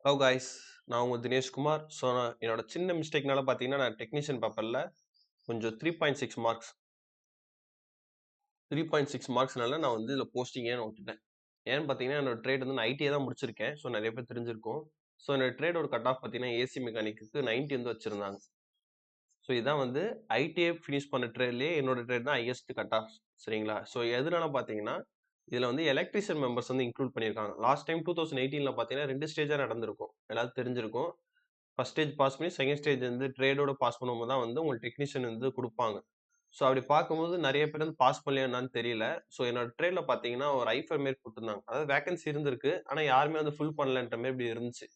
Hello guys, நான் உங்கள் Dineshkumar. So நான் என்னோட சின்ன மிஸ்டேக்னால பார்த்தீங்கன்னா நான் டெக்னீஷியன் பேப்பரில் கொஞ்சம் 3.6 மார்க்ஸ் 3.6 மார்க்ஸ்னால நான் வந்து இதில் போஸ்டிங்கே விட்டுட்டேன். ஏன்னு பார்த்தீங்கன்னா என்னோட ட்ரேட் வந்து நான் ஐடிஐ தான் முடிச்சிருக்கேன். ஸோ நிறைய பேர் தெரிஞ்சிருக்கும். ஸோ என்னோட ட்ரேடோட கட் ஆஃப் பார்த்தீங்கன்னா ஏசி மெக்கானிக்கு 90 வந்து வச்சிருந்தாங்க. ஸோ இதான் வந்து ஐடிஐ ஃபினிஷ் பண்ண ட்ரேட்லேயே என்னோட ட்ரேட் தான் ஹையஸ்ட் கட் ஆஃப். சரிங்களா? ஸோ எதனால பார்த்தீங்கன்னா இதில் வந்து எலக்ட்ரிஷியன் மெம்பர்ஸ் வந்து இன்க்ளூட் பண்ணியிருக்காங்க. லாஸ்ட் டைம் 2018 பார்த்தீங்கன்னா 2 ஸ்டேஜாக நடந்திருக்கும். எல்லாரும் தெரிஞ்சிருக்கும். ஃபர்ஸ்ட் ஸ்டேஜ் பாஸ் பண்ணி செகண்ட் ஸ்டேஜ் வந்து ட்ரேடோட பாஸ் பண்ணும்போது தான் வந்து உங்களுக்கு டெக்னீஷியன் வந்து கொடுப்பாங்க. ஸோ அப்படி பார்க்கும்போது நிறைய பேர் வந்து பாஸ் பண்ணலையான்னு தெரியல. ஸோ என்னோட ட்ரேட்ல பார்த்தீங்கன்னா ஒரு ஐஃபர் மாரி கொடுத்துருந்தாங்க. அதாவது வேகன்சி இருந்திருக்கு. ஆனால் யாருமே வந்து ஃபுல் பண்ணலன்ற மாதிரி இப்படி இருந்துச்சு.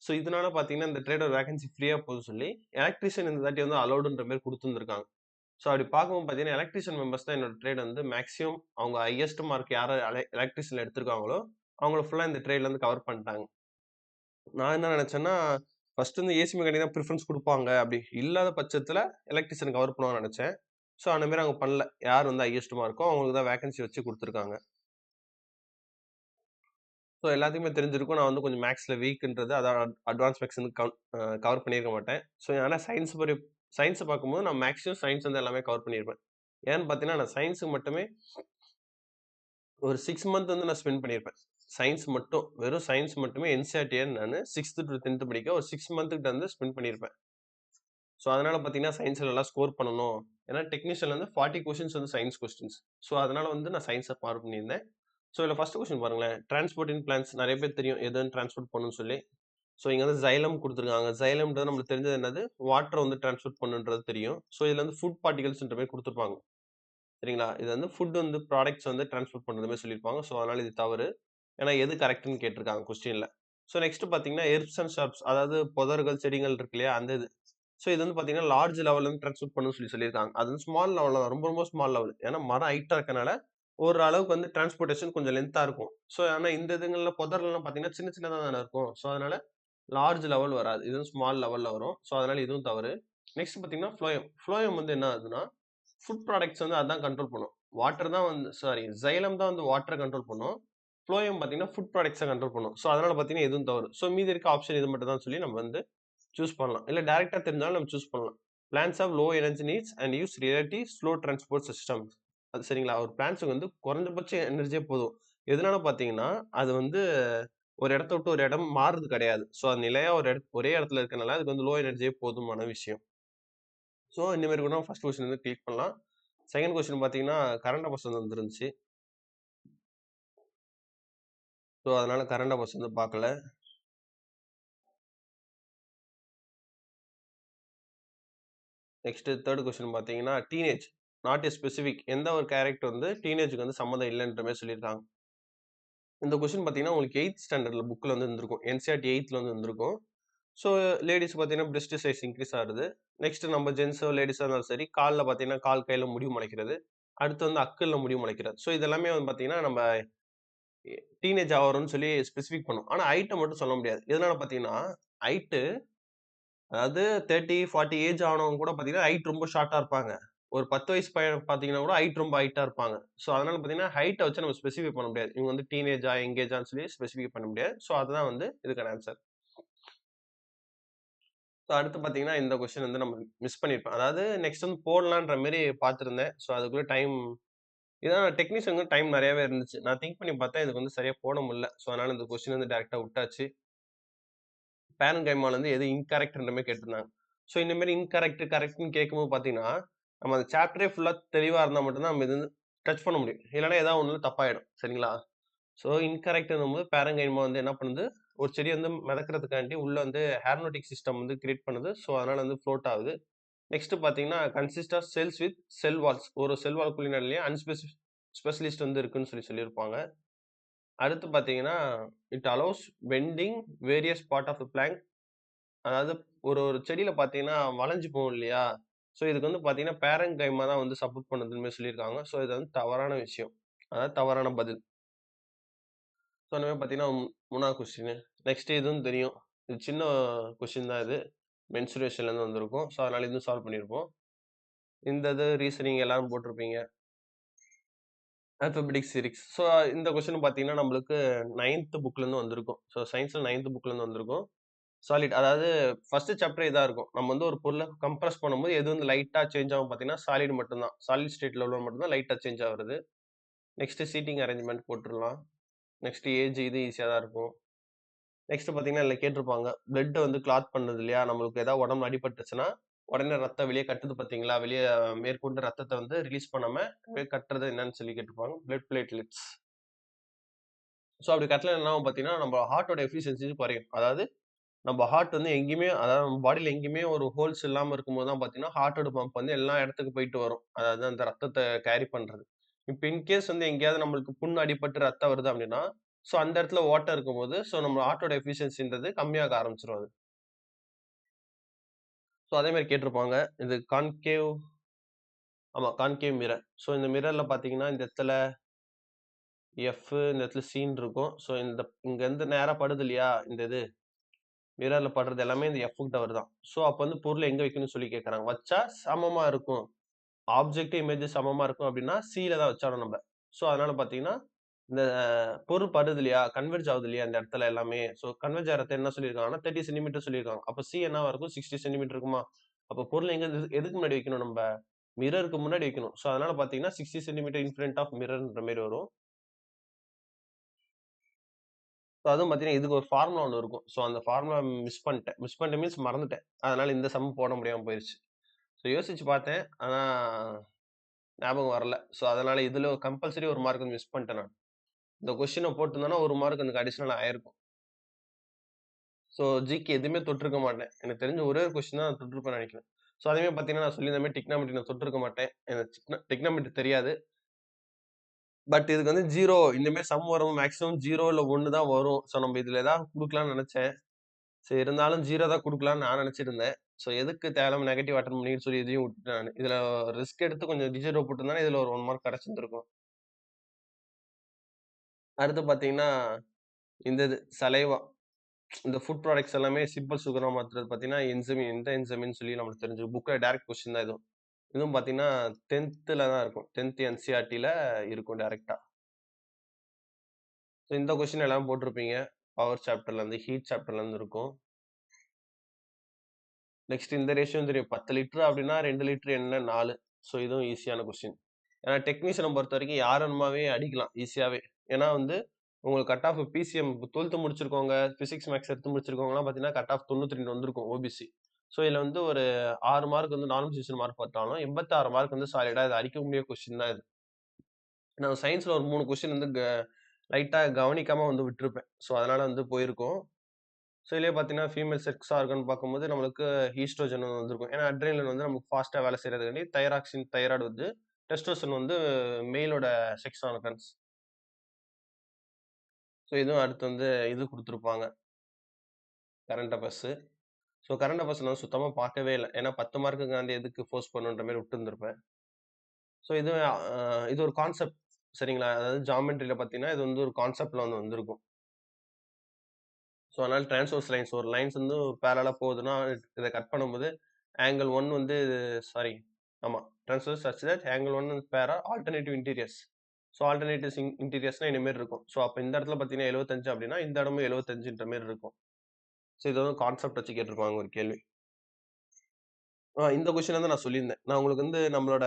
ஸோ இதனால பார்த்தீங்கன்னா இந்த ட்ரேடோட வேகன்சி ஃப்ரீயா போகுது சொல்லி எலக்ட்ரிஷியன் இந்த தாட்டி வந்து அலௌடுன்ற மாதிரி கொடுத்துருந்துருக்காங்க. ஸோ அப்படி பார்க்கும்போது பார்த்தீங்கன்னா எலக்ட்ரிஷியன் மெம்பர்ஸ் தான் என்னோட ட்ரேட் வந்து மேக்ஸிமம் அவங்க ஹையஸ்ட் மார்க் யாரை எலக்ட்ரிஷியன் எடுத்திருக்காங்களோ அவங்கள ஃபுல்லாக இந்த ட்ரேட்ல இருந்து கவர் பண்ணிட்டாங்க. நான் என்ன நினைச்சேன்னா, ஃபர்ஸ்ட் வந்து ஏசி மெக்கானிக் தான் பிரிஃபரன்ஸ் குடுப்பாங்க. அப்படி இல்லாத பட்சத்துல எலக்ட்ரிஷியன் கவர் பண்ணுவாங்கன்னு நெனச்சேன். ஸோ அந்த மாரி அவங்க பண்ணல. யார் வந்து ஹையஸ்ட் மார்க்கோ அவங்களுக்கு தான் வேக்கன்சி வச்சு குடுத்துருக்காங்க. ஸோ எல்லாத்துக்குமே தெரிஞ்சிருக்கும். நான் வந்து கொஞ்சம் மேத்ஸ்ல வீக்ன்றது அதான் அட்வான்ஸ் மேத்ஸ் வந்து கவர் பண்ணியிருக்க மாட்டேன். ஸோ ஆனா சயின்ஸ் பார்க்கும்போது நான் மேக்ஸும் சயின்ஸ் வந்து எல்லாமே கவர் பண்ணியிருப்பேன். ஏன்னு பார்த்தீங்கன்னா, நான் சயின்ஸுக்கு மட்டுமே ஒரு 6 மந்த் வந்து நான் ஸ்பெண்ட் பண்ணியிருப்பேன். சயின்ஸ் மட்டும். வெறும் சயின்ஸ் மட்டுமே என்சிஇஆர்டிய நானு 6த் டூ 10த் படிக்க ஒரு 6 மந்த் கிட்ட வந்து ஸ்பெண்ட் பண்ணியிருப்பேன். ஸோ அதனால பார்த்தீங்கன்னா, சயின்ஸ்ல நல்லா ஸ்கோர் பண்ணணும். ஏன்னா டெக்னீஷியன்ல வந்து 40 கொஸ்டின்ஸ் வந்து சயின்ஸ் கொஸ்டின்ஸ். ஸோ அதனால வந்து நான் சயின்ஸ மார்க் பண்ணியிருந்தேன். ஸோ இதுல ஃபர்ஸ்ட் கொஸ்டின் பாருங்களேன். டிரான்ஸ்போர்ட் இன் பிளான்ட்ஸ் நெறைய பேர் தெரியும். எதுன்னு டிரான்ஸ்போர்ட் பண்ணணும்னு சொல்லி. ஸோ இங்க வந்து சைலம் குடுத்துருக்காங்க. சைலம்ன்றது நம்மளுக்கு தெரிஞ்சது என்னது? வாட்டர வந்து டிரான்ஸ்போர்ட் பண்ணுன்றது தெரியும். ஸோ இதுல வந்து ஃபுட் பார்ட்டிகல்ஸ்ன்ற மாரி குடுத்துருப்பாங்க. சரிங்களா? இது வந்து ஃபுட் வந்து ப்ராடக்ட்ஸ் வந்து டிரான்ஸ்போர்ட் பண்றது மாரி சொல்லியிருப்பாங்க. ஸோ அதனால இது தவறு. ஏன்னா எது கரெக்ட்ன்னு கேட்டிருக்காங்க கொஸ்டின்ல. ஸோ நெக்ஸ்ட் பார்த்தீங்கன்னா, ஹெர்ப்ஸ் அண்ட் ஷ்ரப்ஸ் அதாவது புதர்கள், செடிகள் இருக்கு இல்லையா? அந்த இது. ஸோ இது வந்து பார்த்தீங்கன்னா, லார்ஜ் லெவல்ல இருந்து டிரான்ஸ்போர்ட் பண்ணணும்னு சொல்லியிருக்காங்க. அது வந்து ஸ்மால் லெவல்ல தான். ரொம்ப ரொம்ப ஸ்மால் லெவல். ஏன்னா மரம் ஹைட்டா இருக்கனால, ஒரு அளவுக்கு வந்து டிரான்ஸ்போர்டேஷன் கொஞ்சம் லென்த்தா இருக்கும். ஸோ ஆனா இந்த இதுங்கள்ல புதர்லலாம் பார்த்தீங்கன்னா, சின்ன சின்னதா தானே இருக்கும். ஸோ அதனால லார்ஜ் லெவல் வராது. இதுவும் ஸ்மால் லெவல்ல வரும். ஸோ அதனால இதுவும் தவறு. நெக்ஸ்ட் பார்த்தீங்கன்னா, ஃப்ளோயம். ஃப்ளோயம் வந்து என்ன ஆகுதுன்னா, ஃபுட் ப்ராடக்ட்ஸ் வந்து அதான் கண்ட்ரோல் பண்ணும். வாட்டர் தான் வந்து சைலம் தான் வந்து வாட்டர கண்ட்ரோல் பண்ணும். ஃப்ளோயம் பார்த்தீங்கன்னா, ஃபுட் ப்ராடக்ட்ஸ கண்ட்ரோல் பண்ணும். ஸோ அதனால பார்த்தீங்கன்னா, இதுவும் தவறு. ஸோ மீதி இருக்க ஆப்ஷன் இது மட்டும் தான் சொல்லி நம்ம வந்து சூஸ் பண்ணலாம். இல்ல டைரக்ட்டா தெரிஞ்சாலும் நம்ம சூஸ் பண்ணலாம். Plants have low energy needs and use relative slow transport systems. அது சரிங்களா? ஒரு பிளான்ட்ஸ்க்கு வந்து குறைந்தபட்ச எனர்ஜியே போதும். எதனால பார்த்தீங்கன்னா, அது வந்து ஒரு இடத்த விட்டு ஒரு இடம் மாறுறது கிடையாது. ஸோ அது நிலையா ஒரே இடத்துல இருக்கனால அதுக்கு வந்து லோ எனர்ஜியே போதுமான விஷயம். ஸோ இந்த மாரி கூட ஃபர்ஸ்ட் கொஸ்டின் வந்து கிளிக் பண்ணலாம். செகண்ட் கொஸ்டின் பார்த்தீங்கன்னா, கரண்ட் அஃபேர்ஸ் வந்து வந்துருந்துச்சு. ஸோ அதனால கரண்ட் அஃபேர்ஸ் வந்து பார்க்கல. நெக்ஸ்ட் தேர்ட் கொஸ்டின் பார்த்தீங்கன்னா, டீனேஜ் நாட் எ ஸ்பெசிஃபிக் எந்த ஒரு கேரக்டர் வந்து டீனேஜ்க்கு வந்து சம்மந்தம் இல்லன்ற மாரி சொல்லியிருக்காங்க. இந்த கொஸ்டின் பார்த்தீங்கன்னா, உங்களுக்கு 8த் ஸ்டாண்டர்ட்ல புக்ல வந்து இருந்திருக்கும். என்சிஇஆர்டி 8த்ல வந்து இருந்திருக்கும். ஸோ லேடீஸ் பார்த்தீங்கன்னா, பிரெஸ்ட் சைஸ் இன்கிரீஸ் ஆகுது. நெக்ஸ்ட் நம்ம ஜென்ஸோ, லேடீஸா இருந்தாலும் சரி, கால்ல பார்த்தீங்கன்னா, கால் கையில முடி முளைக்கிறது. அடுத்து வந்து அக்குல்ல முடி முளைக்கிறது. ஸோ இது எல்லாமே வந்து பார்த்தீங்கன்னா, நம்ம டீனேஜ் ஆகுறோம்னு சொல்லி ஸ்பெசிஃபிக் பண்ணும். ஆனா ஹைட்ட மட்டும் சொல்ல முடியாது. எதனால பார்த்தீங்கன்னா, ஹைட்டு அதாவது 30, 40 ஏஜ் ஆனவங்க கூட பார்த்தீங்கன்னா, ஹைட் ரொம்ப ஷார்ட்டா இருப்பாங்க. ஒரு 10 வயசு பையன் பார்த்தீங்கன்னா கூட ஹைட் ரொம்ப ஹைட்டா இருப்பாங்க. ஸோ அதனால பார்த்தீங்கன்னா, ஹைட்ட வச்சு நம்ம ஸ்பெசிஃபை பண்ண முடியாது. இவங்க வந்து டீனேஜா, யங்கேஜான்னு சொல்லி ஸ்பெசிஃபை பண்ண முடியாது. ஸோ அதுதான் வந்து இதுக்கான ஆன்சர். ஸோ அடுத்து பார்த்தீங்கன்னா, இந்த கொஸ்டின் வந்து நம்ம மிஸ் பண்ணியிருப்பேன். அதாவது நெக்ஸ்ட் வந்து போடலான்ற மாரி பார்த்திருந்தேன். ஸோ அதுக்குள்ள டைம் இதான் டெக்னீஷியனுக்கு டைம் நெறையாவே இருந்துச்சு. நான் திங்க் பண்ணி பார்த்தேன். இதுக்கு வந்து சரியா போட முடியல. ஸோ அதனால இந்த கொஸ்டின் வந்து டைரக்ட்டா விட்டாச்சு. பேரன்கைமால வந்து எது இன்கரெக்ட்ன்ற மாரி கேட்டிருந்தாங்க. ஸோ இந்த மாரி இன்கரெக்ட், கரெக்ட்ன்னு கேட்கும்போது பார்த்தீங்கன்னா, நம்ம அந்த சாப்டரே ஃபுல்லா தெளிவா இருந்தா மட்டும் தான் நம்ம இது வந்து டச் பண்ண முடியும். இல்லன்னா ஏதாவது ஒண்ணுல தப்பாயிடும். சரிங்களா? ஸோ இன்கரெக்ட்ன்னும்போது பேரன்கைமா வந்து என்ன பண்ணுது, ஒரு செடிய வந்து மிதக்கறதுக்காண்டி உள்ள வந்து ஏரோநாட்டிக் சிஸ்டம் வந்து கிரியேட் பண்ணுது. ஸோ அதனால வந்து ஃப்ளோட் ஆகுது. நெக்ஸ்ட் பார்த்தீங்கன்னா, consist of cells with cell walls. ஒரு செல் வால்க்குள்ளயே ஸ்பெஷலிஸ்ட் வந்து இருக்குன்னு சொல்லியிருப்பாங்க. அடுத்து பார்த்தீங்கன்னா, it allows bending various part of the plant. அதாவது ஒரு ஒரு செடியில பார்த்தீங்கன்னா, வளைஞ்சு போகும் இல்லையா? ஸோ இதுக்கு வந்து பார்த்தீங்கன்னா, பேரன்கைமா தான் வந்து சப்போர்ட் பண்ணுதுன்னு மாரி சொல்லியிருக்காங்க. ஸோ இது வந்து தவறான விஷயம். அதாவது தவறான பதில். ஸோ அந்த மாரி பார்த்தீங்கன்னா, 3வது கொஸ்டின். நெக்ஸ்ட் இதுவும் தெரியும். இது சின்ன கொஸ்டின் தான் இது. மென்சுரேஷன்லேருந்து வந்திருக்கும். ஸோ அதனால இதுவும் சால்வ் பண்ணியிருப்போம். இந்த இது ரீசனிங் எல்லாரும் போட்டிருப்பீங்க. ஆல்ஃபபெடிக் சீரிஸ். ஸோ இந்த கொஸ்டின் பார்த்தீங்கன்னா, நம்மளுக்கு 9த் புக்லேருந்து வந்திருக்கும். ஸோ சயின்ஸ்ல 9த் புக்லேருந்து வந்திருக்கும். சாலிட். அதாவது ஃபர்ஸ்ட் சாப்டர் இதா இருக்கும். நம்ம வந்து ஒரு பொருள கம்ப்ரஸ் பண்ணும்போது எது வந்து லைட்டா சேஞ்ச் ஆகும் பார்த்தீங்கன்னா, சாலிட் மட்டும் தான். சாலிட் ஸ்டேட்ல உள்ளது மட்டும் தான் லைட்டா சேஞ்ச் ஆகுறது. நெக்ஸ்ட் சீட்டிங் அரேஞ்ச்மென்ட் போட்டுறலாம். நெக்ஸ்ட் ஏஜ் இது ஈஸியா தான் இருக்கும். நெக்ஸ்ட் பார்த்தீங்கன்னா, இதுல கேட்டிருப்பாங்க. பிளட் வந்து கிளாட் பண்ணுது இல்லையா? நம்மளுக்கு ஏதாவது உடம்புல அடிபட்டுச்சுன்னா, உடனே ரத்தம் வெளிய கட்டுது பார்த்தீங்களா? வெளிய மேற்கொண்டு ரத்தத்த வந்து ரிலீஸ் பண்ணாம கட்டுறது என்னன்னு சொல்லி கேட்டிருப்பாங்க. Blood platelets. ஸோ அப்படி கட்டல என்ன ஆகும் பார்த்தீங்கன்னா, நம்ம ஹார்ட்டோட எஃபிஷியன்சி குறையும். அதாவது நம்ம ஹார்ட் வந்து எங்கேயுமே அதாவது நம்ம பாடியில எங்கேயுமே ஒரு ஹோல்ஸ் இல்லாம இருக்கும்போது தான் பார்த்தீங்கன்னா, ஹார்ட்டோட பம்ப் வந்து எல்லா இடத்துக்கு போயிட்டு வரும். அதாவது அந்த ரத்தத்த கேரி பண்றது. இப்ப இன்கேஸ் வந்து எங்கேயாவது நம்மளுக்கு புண் அடிபட்டு ரத்தம் வருது அப்படின்னா, ஸோ அந்த இடத்துல ஓட்டை இருக்கும்போது, ஸோ நம்ம ஹார்ட்டோட எஃபிஷியன்சின்றது கம்மியாக ஆரம்பிச்சுரும் அது. ஸோ அதே மாரி கேட்டிருப்பாங்க. இது கான்கேவ் ஆமா கான்கேவ் மிரர். ஸோ இந்த மிரர்ல பார்த்தீங்கன்னா, இந்த இடத்துல இந்த இடத்துல சின்னு இருக்கும். ஸோ இங்கருந்து நேரா படுது இல்லையா? இந்த இது மிரர்ல படுறது எல்லாமே இந்த கிட்ட வருதாம். ஸோ அப்ப வந்து பொருள எங்க வைக்கணும்னு சொல்லி கேட்கறாங்க. வச்சா சமமா இருக்கும். ஆப்ஜெக்ட், இமேஜ் சமமா இருக்கும் அப்டின்னா, சில தான் வச்சாகணும் நம்ப. ஸோ அதனால பார்த்தீங்கன்னா, இந்த பொருள் படுது இல்லையா? கன்வெர்ஜ் ஆகுது இல்லையா? இந்த இடத்துல எல்லாமே. ஸோ கன்வெர்ஜ் ஆகுறத என்ன சொல்லியிருக்காங்கன்னா, 30 சென்டிமீட்டர் சொல்லியிருக்காங்க. அப்ப சி என்னவா இருக்கும்? 60 சென்டிமீட்டர் இருக்குமா? அப்ப பொருள் எதுக்கு முன்னாடி வைக்கணும் நம்ப? மிரருக்கு முன்னாடி வைக்கணும். ஸோ அதனால பார்த்தீங்கன்னா, 60 சென்டிமீட்டர் இன் ஃப்ரண்ட் ஆஃப் மிரர்ன்ற மாரி வரும். ஸோ அதுவும் பார்த்தீங்கன்னா, இதுக்கு ஒரு ஃபார்முலா ஒண்ணு இருக்கும். ஸோ அந்த ஃபார்முலா மிஸ் பண்ணிட்டேன். மிஸ் பண்ணிட்டேன் மீன்ஸ் மறந்துட்டேன். அதனால இந்த சம் போட முடியாம போயிருச்சு. ஸோ யோசிச்சு பார்த்தேன். ஆனா ஞாபகம் வரல. ஸோ அதனால இதுல கம்பல்சரி 1 மார்க் வந்து மிஸ் பண்ணிட்டேன் நான். இந்த கொஸ்டின போட்டிருந்தேன்னா 1 மார்க் எனக்கு அடிஷனல் ஆயிருக்கும். ஸோ ஜிகே எதுவுமே தொட்டிருக்க மாட்டேன். எனக்கு தெரிஞ்ச ஒரே ஒரு கொஸ்டின் தான் நான் தொட்டிருப்பேன்னு நெனைக்கிறேன். ஸோ அதே மாரி பார்த்தீங்கன்னா, நான் சொல்லியிருந்த மாரி டிக்னாமெட்ரி நான் தொட்டிருக்க மாட்டேன். எனக்கு டிக்னாமெட்ரி தெரியாது. பட் இதுக்கு வந்து 0 இந்த மாரி சம் வரும் மேக்ஸிமம் 0 இல்ல 1 தான் வரும். ஸோ நம்ம இதுல ஏதாவது குடுக்கலாம்னு நெனச்சேன். சரி இருந்தாலும் 0 தான் குடுக்கலாம்னு நான் நெனச்சிருந்தேன். ஸோ எதுக்கு தேவையில்லாம நெகட்டிவ் அட்டெண்ட் பண்ணின்னு சொல்லி இதையும் விட்டுட்டேன் நானு. இதுல ரிஸ்க் எடுத்து கொஞ்சம் டிஜிட்டல் போட்டிருந்தேன்னா, இதுல ஒரு 1 மார்க் கிடைச்சிருந்திருக்கும். அடுத்து பார்த்தீங்கன்னா, இந்த இது சலைவா இந்த ஃபுட் ப்ராடக்ட்ஸ் எல்லாமே சிம்பிள் சுகரா மாத்துறது பார்த்தீங்கன்னா, எந்த என்சைம்ன்னு சொல்லி நம்மளுக்கு தெரிஞ்சிரும். புக்ல டைரக்ட் கொஸ்டின் தான் இதுவும். இதுவும் பார்த்தீங்கன்னா, 10த்ல தான் இருக்கும். 10த் என்சிஇஆர்டில இருக்கும் டைரக்ட்டா. ஸோ இந்த கொஸ்டின் எல்லாம் போட்டிருப்பீங்க. பவர் சாப்டர்லருந்து, ஹீட் சாப்டர்லருந்து இருக்கும். நெக்ஸ்ட் இந்த ரேஷியோவும் தெரியும். 10 லிட்டர் அப்டின்னா 2 லிட்டர் என்ன 4. ஸோ இதுவும் ஈஸியான கொஸ்டின். ஏன்னா டெக்னீஷியன பொறுத்தவரைக்கும் யார் வேணுமாவே அடிக்கலாம் ஈஸியாவே. ஏன்னா வந்து உங்களுக்கு கட் ஆஃப் பிசிஎம் 12த் முடிச்சிருக்கவங்க, பிசிக்ஸ், மேத்ஸ் எடுத்து முடிச்சிருக்கவங்கலாம் பார்த்தீங்கன்னா, கட் ஆஃப் 92 வந்திருக்கும் ஓபிசி. ஸோ இதுல வந்து ஒரு 6 மார்க் வந்து நார்மல் டிவிஷன் மார்க் பார்த்தாலும் 86 மார்க் வந்து சாலிடா இது அடிக்கக்கூடிய கொஸ்டின் தான் இது. நான் சயன்ஸ்ல ஒரு 3 கொஸ்டின் வந்து லைட்டா கவனிக்காம வந்து விட்டுருப்பேன். ஸோ அதனால வந்து போயிருக்கும். ஸோ இதுலயே பார்த்தீங்கன்னா, ஃபீமேல் செக்ஸ் ஆர்கன் பார்க்கும்போது நம்மளுக்கு ஈஸ்ட்ரோஜன் வந்திருக்கும். ஏன்னா அட்ரினலின் வந்து நமக்கு ஃபாஸ்ட்டா வேலை செய்றதுக்காண்டி தைராக்சின், தைராய்டு வந்து டெஸ்டோஸ்டெரோன் வந்து மெயிலோட செக்ஸ் ஆர்கன்ஸ். ஸோ இதுவும் அடுத்து வந்து இது குடுத்துருப்பாங்க. Current affairs. So current affairs நான் சுத்தமா பார்க்கவே இல்ல. ஏன்னா 10 மார்க்குக்காண்டி எதுக்கு ஃபோர்ஸ் பண்ணணுன்ற மாரி விட்டுருந்திருப்பேன். ஸோ இது ஒரு கான்செப்ட் சரிங்களா? அதாவது ஜியோமெட்ரில பார்த்தீங்கன்னா, இது வந்து ஒரு கான்செப்ட்ல வந்து வந்திருக்கும். ஸோ அதனால டிரான்ஸ்வர்ஸ் லைன்ஸ் ஒரு லைன்ஸ் வந்து பேரலலா போகுதுன்னா, இத கட் பண்ணும்போது ஆங்கிள் 1 வந்து சாரி ஆமா. Transverse such that angle 1 pair are alternative interiors. So alternatives இன்டீரியர்ஸ்னா இந்த மாரி இருக்கும். ஸோ அப்ப இந்த இடத்துல பார்த்தீங்கன்னா 75 அப்டின்னா, இந்த இடமும் 75ன்ற மாரி இருக்கும். ஸோ இது வந்து கான்செப்ட் வச்சு கேட்டிருப்பாங்க ஒரு கேள்வி. இந்த கொஸ்டின் வந்து நான் சொல்லியிருந்தேன். நான் உங்களுக்கு வந்து நம்மளோட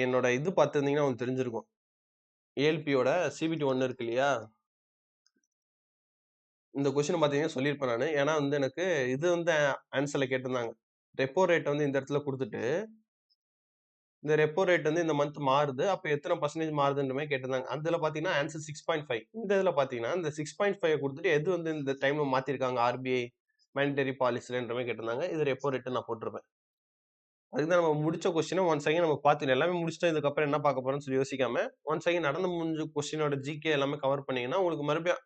என்னோட இது பார்த்திருந்தீங்கன்னா உங்களுக்கு தெரிஞ்சிருக்கும். ஏஎல்பியோட சிபிடி 1 இருக்கு இல்லையா? இந்த கொஸ்டின் பார்த்தீங்கன்னா சொல்லியிருப்பேன் நானு. ஏன்னா வந்து எனக்கு இது வந்து ஆன்ஸர்ல கேட்டிருந்தாங்க. ரெப்போ ரேட் வந்து இந்த இடத்துல குடுத்துட்டு, இந்த ரெப்போ ரேட் வந்து இந்த மந்த் மாறுது. அப்ப எத்தன பெர்சன்டேஜ் மாறுதுன்ற மாரி கேட்டிருந்தாங்க. அதுல பார்த்தீங்கன்னா ஆன்ஸர் 6.5. இந்த இதுல பார்த்தீங்கன்னா, இந்த 6.5 குடுத்துட்டு எது வந்து இந்த டைம்ல மாத்திருக்காங்க ஆர்பிஐ மானிட்டரி பாலிசிலன்ற மாரி கேட்டிருந்தாங்க. இது ரெப்போ ரேட்ன்னு நான் போட்டிருப்பேன். அதுக்கு தான் நம்ம முடிச்ச கொஸ்டின ஒன்ஸ் அகைன் நம்ம பார்த்துட்டோம். எல்லாமே முடிச்சுட்டோம். இதுக்கப்புறம் என்ன பார்க்க போறோம்ன்னு சொல்லி யோசிக்காம, ஒன்ஸ் அகைன் நடந்து முடிஞ்ச கொஸ்டினோட ஜிகே எல்லாமே கவர் பண்ணீங்கன்னா, உங்களுக்கு மறுபடியும்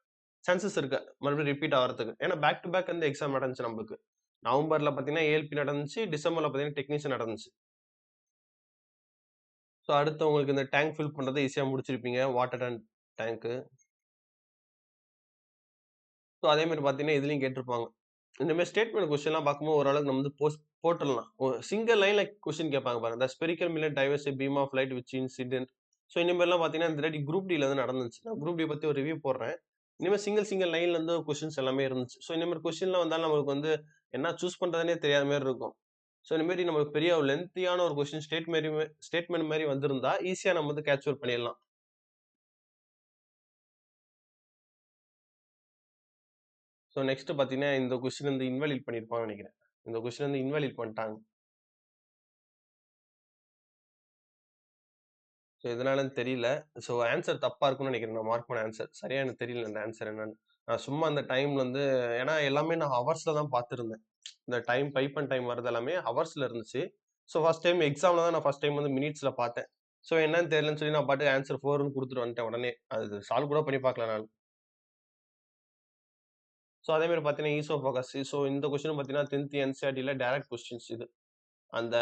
சான்சஸ் இருக்கு. மறுபடியும் ரிப்பீட் ஆவறதுக்கு. ஏன்னா பேக் டு பேக் வந்து எக்ஸாம் நடந்துச்சு நம்மளுக்கு. நவம்பர்ல பார்த்தீங்கன்னா, ஏஎல்பி நடந்துச்சு. டிசம்பர்ல பார்த்தீங்கன்னா, டெக்னீஷியன் நடந்துச்சு. ஸோ அடுத்து உங்களுக்கு இந்த டேங்க் ஃபில் பண்றத ஈஸியா முடிச்சிருப்பீங்க. வாட்டர் டேங்க்கு. ஸோ அதே மாரி பார்த்தீங்கன்னா, இதுலயும் கேட்டிருப்பாங்க. இந்த மாரி ஸ்டேட்மெண்ட் கொஸ்டின்லாம் பார்க்கும்போது ஓரளவுக்கு நம்ம வந்து போட்டுறலாம். சிங்கிள் லைன்ல கொஸ்டின் கேட்பாங்க பாருங்க. The spherical mirror diverges a beam of light which incident. So இந்த மாரிலாம் பார்த்தீங்கன்னா, இந்த வாட்டி குரூப் டில வந்து நடந்துச்சு. நான் குரூப் டி பத்தி ஒரு ரிவ்யூ போடுறேன். இனிமேல் சிங்கிள் லைன்ல இருந்து கொஸ்டின்ஸ் எல்லாமே இருந்துச்சு. ஸோ இந்த மாதிரி கொஸ்டின்லாம் வந்தாலும் நம்மளுக்கு வந்து என்ன சூஸ் பண்றதுன்னே தெரியாத மாதிரி இருக்கும். ஸோ இந்த மாதிரி நம்மளுக்கு பெரிய லென்த்தியான ஒரு கொஸ்டின் ஸ்டேட்மெண்ட் மாதிரி வந்திருந்தா ஈஸியா நம்ம வந்து கேப்சர் பண்ணிடலாம். ஸோ நெக்ஸ்ட் பாத்தீங்கன்னா இந்த கொஸ்டின் வந்து இன்வாலிட் பண்ணிருப்பாங்கன்னு நினைக்கிறேன். இந்த கொஸ்டின் வந்து இன்வாலிட் பண்ணிட்டாங்க. ஸோ எதனாலன்னு தெரியல. ஸோ ஆன்சர் தப்பா இருக்கும்னு நினைக்கிறேன். நான் மார்க் பண்ண ஆன்சர். சரியா எனக்கு தெரியல அந்த ஆன்சர் என்னன்னு. நான் சும்மா அந்த டைம்ல வந்து ஏன்னா எல்லாமே நான் ஹவர்ஸ்ல தான் பார்த்திருந்தேன். இந்த டைம் பைப் அண்ட் டைம் வரது எல்லாமே ஹவர்ஸ்ல இருந்துச்சு. ஸோ ஃபர்ஸ்ட் டைம் எக்ஸாம்ல தான் நான் ஃபர்ஸ்ட் டைம் வந்து மினிட்ஸ்ல பார்த்தேன். ஸோ என்னன்னு தெரியலன்னு சொல்லி நான் பாட்டுக்கு ஆன்சர் 4ன்னு குடுத்துட்டு வந்துட்டேன் உடனே. அது சால்வ் கூட பண்ணி பார்க்கல நான். ஸோ அதே மாரி பார்த்தீங்கன்னா, ஈசோஃபேகஸ். ஸோ இந்த கொஸ்டின் பார்த்தீங்கன்னா 10th என்சிஇஆர்டில டைரக்ட் கொஸ்டின்ஸ் இது. அந்த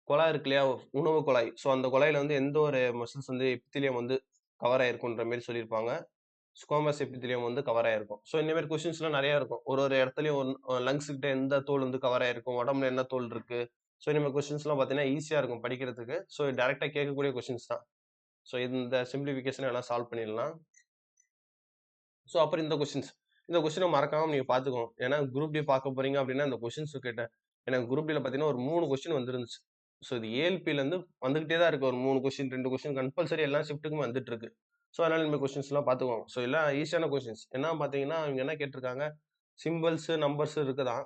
குழாய் இருக்கு இல்லையா? உணவு குழாய். ஸோ அந்த குழாயில வந்து எந்த ஒரு மசில்ஸ் வந்து எபித்திலியம் வந்து கவர் ஆயிருக்குன்ற மாரி சொல்லியிருப்பாங்க. ஸ்குவாமஸ் எபித்திலியம் வந்து கவர் ஆயிருக்கும். ஸோ இந்த மாரி கொஸ்டின்ஸ்லாம் நெறைய இருக்கும். ஒரு ஒரு இடத்துலயும் லங்ஸ் கிட்ட எந்த தோல் வந்து கவர் ஆயிருக்கும், உடம்புல என்ன தோல் இருக்கு. ஸோ இந்த மாரி கொஸ்டின்ஸ்லாம் பார்த்தீங்கன்னா, ஈஸியா இருக்கும் படிக்கிறதுக்கு. ஸோ டைரக்ட்டா கேட்கக்கூடிய கொஸ்டின்ஸ் தான். ஸோ இந்த சிம்ப்ளிஃபிகேஷன் எல்லாம் சால்வ் பண்ணிடலாம். ஸோ அப்புறம் இந்த கொஸ்டின மறக்காம நீங்க பார்த்துக்கோங்க. ஏன்னா குரூப் டி பார்க்க போறீங்க அப்படின்னா, இந்த கொஸ்டின்ஸ் கேட்டேன். எனக்கு குரூப் டில பார்த்தீங்கன்னா, ஒரு 3 கொஸ்டின் வந்துருந்துச்சு. ஸோ இது ஏஎல்பில வந்துகிட்டே தான் இருக்கு. ஒரு 3 கொஸ்டின், 2 கொஸ்டின் கம்பல்சரி எல்லா ஷிஃப்ட்டுக்கும் வந்துட்டு இருக்கு. ஸோ அதனால இந்த கொஸ்டின்ஸ்லாம் பார்த்துக்கோங்க. ஸோ எல்லாம் ஈஸியான கொஸ்டின்ஸ். என்ன பார்த்தீங்கன்னா, இவங்க என்ன கேட்டிருக்காங்க, சிம்பல்ஸ், நம்பர்ஸ் இருக்குதான்.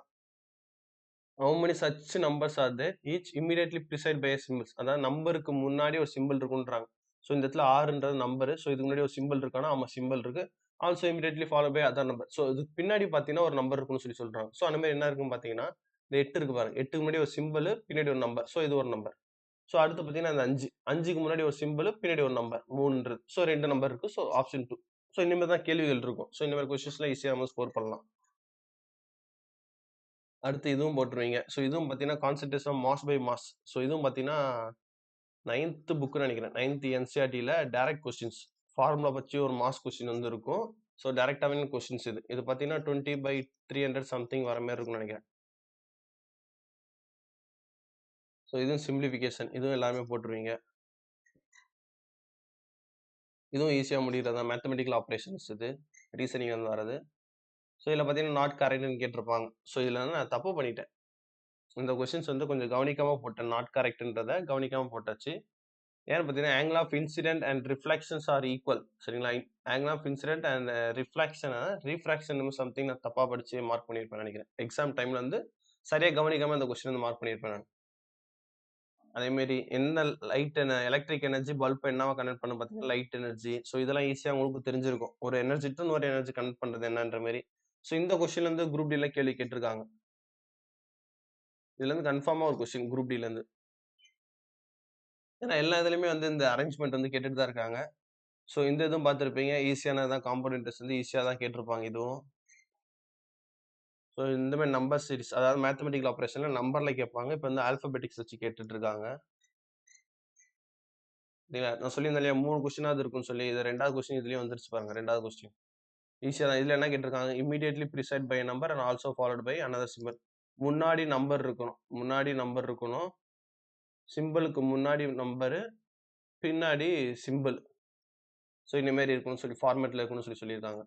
How many such numbers are there each immediately preceded by a symbols. அதாவது நம்பருக்கு முன்னாடி ஒரு சிம்பிள் இருக்குன்றாங்க. ஸோ இந்த இடத்துல 6ன்றது நம்பரு. ஸோ இதுக்கு முன்னாடி ஒரு சிம்பிள் இருக்கான்னா, ஆமா சிம்பிள் இருக்கு. Also immediately followed by other number. So இதுக்கு பின்னாடி பார்த்தீங்கன்னா, ஒரு நம்பர் இருக்குன்னு சொல்லி சொல்றாங்க. ஸோ அந்த மாரி என்ன இருக்குன்னு பார்த்தீங்கன்னா, இந்த 8 இருக்கு பாருங்க. 8க்கு முன்னாடி ஒரு சிம்பிள், பின்னாடி ஒரு நம்பர். ஸோ இது ஒரு நம்பர். ஸோ அடுத்து பார்த்தீங்கன்னா, அந்த 5. 5க்கு முன்னாடி ஒரு சிம்பிள், பின்னாடி ஒரு நம்பர். 3ன்றது. ஸோ 2 நம்பர் இருக்கு. So option 2. ஸோ இந்த மாரி தான் கேள்விகள் இருக்கும். ஸோ இந்த மாரி கொஸ்டின்ஸ்லாம் ஈஸியா நம்ம ஸ்கோர் பண்ணலாம். அடுத்து இதுவும் போட்டுருவீங்க. ஸோ இதுவும் பார்த்தீங்கன்னா, concentration of mass by mass. So இதுவும் பார்த்தீங்கன்னா 9த் புக்ன்னு நெனைக்கிறேன். 9த் என்சிஇஆர்டில டைரக்ட் கொஸ்டின்ஸ். ஃபார்முலா வச்சு ஒரு மாஸ் கொஸ்டின் வந்து இருக்கும். ஸோ டைரக்ட்டாவே கொஸ்டின்ஸ் இது. இது பார்த்தீங்கன்னா 20/300 சம்திங் வர மாரி இருக்கும்னு நெனைக்கிறேன். ஸோ இதுவும் சிம்ப்ளிஃபிகேஷன். இதுவும் எல்லாமே போட்டுருவீங்க. இதுவும் ஈஸியா முடியறது தான். மேத்தமேட்டிக்கல் ஆப்பரேஷன்ஸ் இது. ரீசனிங்ல இருந்து வரது. ஸோ இதுல பார்த்தீங்கன்னா, நாட் கரெக்ட்ன்னு கேட்டிருப்பாங்க. ஸோ இதுல வந்து நான் தப்பு பண்ணிட்டேன். இந்த கொஸ்டின்ஸ் வந்து கொஞ்சம் கவனிக்காம போட்டேன். நாட் கரெக்ட்ன்றத கவனிக்காம போட்டாச்சு. ஏன்னு பார்த்தீங்கன்னா, angle of incident and reflections are equal. சரிங்களா? Angle of incident and refraction something நான் தப்பா படிச்சு மார்க் பண்ணியிருப்பேன்னு நெனைக்கிறேன். எக்ஸாம் டைம்ல வந்து சரியா கவனிக்காம இந்த கொஸ்டின் வந்து மார்க் பண்ணியிருப்பேன் நான். அதே மாரி என்ன எலக்ட்ரிக் எனர்ஜி பல்ப் என்னவா கன்வெர்ட் பண்ணும் பார்த்தீங்கன்னா, லைட் எனர்ஜி. ஸோ இதெல்லாம் ஈஸியா உங்களுக்கு தெரிஞ்சிருக்கும். ஒரு எனர்ஜி டூ இன்னொரு எனர்ஜி கன்வெர்ட் பண்றது என்னன்ற மாரி. ஸோ இந்த கொஸ்டின்ல இருந்து குரூப் டில கேள்வி கேட்டிருக்காங்க. இதுல இருந்து கன்ஃபார்மா ஒரு கொஸ்டின் குரூப் டில இருந்து. ஏன்னா எல்லா இதுலயுமே வந்து இந்த அரேஞ்ச்மென்ட் வந்து கேட்டுட்டு தான் இருக்காங்க. ஸோ இந்த இதுவும் பார்த்திருப்பீங்க. ஈஸியானது தான் காம்பவுண்ட் இன்ட்ரெஸ்ட் வந்து ஈஸியா தான் கேட்டிருப்பாங்க இதுவும். ஸோ இந்த மாரி நம்பர் சீரிஸ் அதாவது மேத்தமேட்டிக்கல் ஆப்பரேஷன்ல நம்பர்ல கேட்பாங்க. இப்ப வந்து ஆல்பாபெட்டிக்ஸ் வச்சு கேட்டுட்டு இருக்காங்க. சரிங்களா? நான் சொல்லியிருந்தேன் இல்லையா 3 கொஸ்டினாவது இருக்குன்னு சொல்லி. இது 2வது கொஸ்டின் இதுலயும் வந்துருச்சு பாருங்க. 2வது கொஸ்டின். ஈஸியா தான். இதுல என்ன கேட்டிருக்காங்க? Immediately preceded by a number and also followed by another symbol. முன்னாடி நம்பர் இருக்கணும். முன்னாடி நம்பர் இருக்கணும். சிம்பலுக்கு முன்னாடி நம்பரு, பின்னாடி சிம்பல். ஸோ இந்த மாரி இருக்கணும்னு சொல்லி ஃபார்மேட்ல இருக்கணும்னு சொல்லியிருக்காங்க.